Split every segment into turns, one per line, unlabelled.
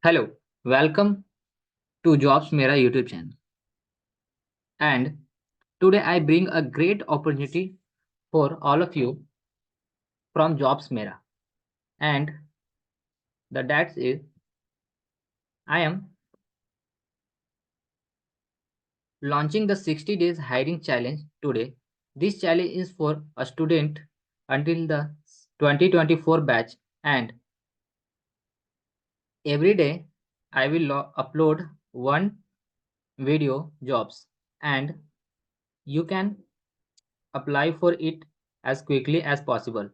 Hello, welcome to Jobs Mera YouTube channel. And today I bring a great opportunity for all of you from Jobs Mera. And that is I am launching the 60 days hiring challenge today. This challenge is for a student until the 2024 batch, and every day I will upload one video jobs, and you can apply for it as quickly as possible.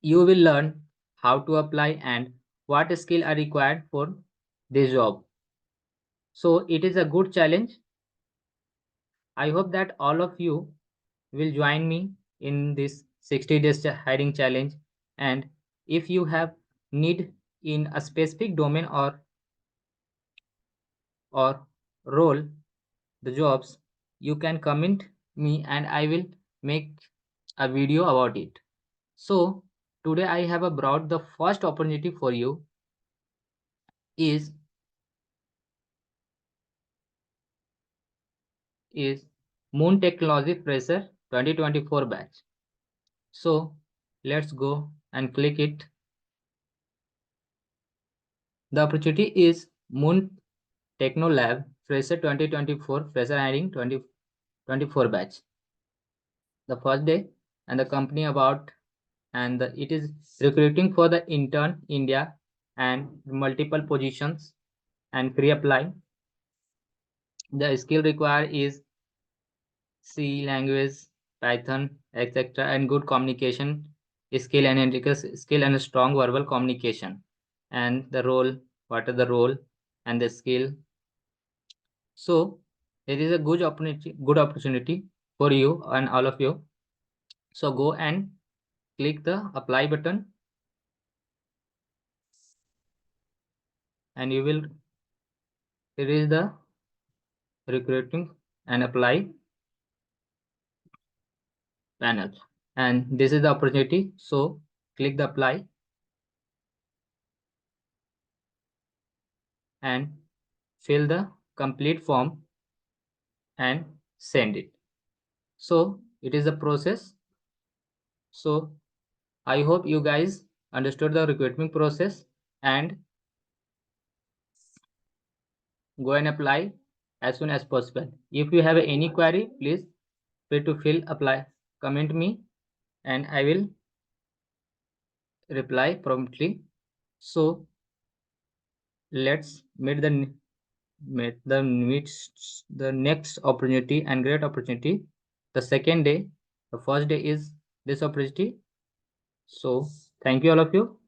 You will learn how to apply and what skills are required for this job. So it is a good challenge. I hope that all of you will join me in this 60 days hiring challenge. And if you have need in a specific domain or role, the jobs, you can comment me and I will make a video about it. So today I have brought the first opportunity for you is Moon Technology Fresher 2024 batch. So let's go and click it. The opportunity is Moon Technolab Fresher 2024 Fresher hiring 2024 batch. The first day and the company about it is recruiting for the intern India and multiple positions and free apply. The skill required is C language, Python, etc., and good communication skill, analytical skill, and a strong verbal communication. And the role, what are the role and the skill? So it is a good opportunity for you and all of you. So go and click the apply button, and you will reach the recruiting and apply panel. And this is the opportunity. So click the apply and fill the complete form and send it. So it is a process. So I hope you guys understood the recruitment process and go and apply as soon as possible. If you have any query, please feel to apply, comment me, and I will reply promptly. So let's meet the next opportunity and great opportunity. The second day, the first day is this opportunity. So thank you all of you.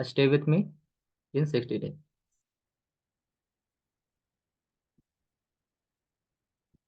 Stay with me in 60 days.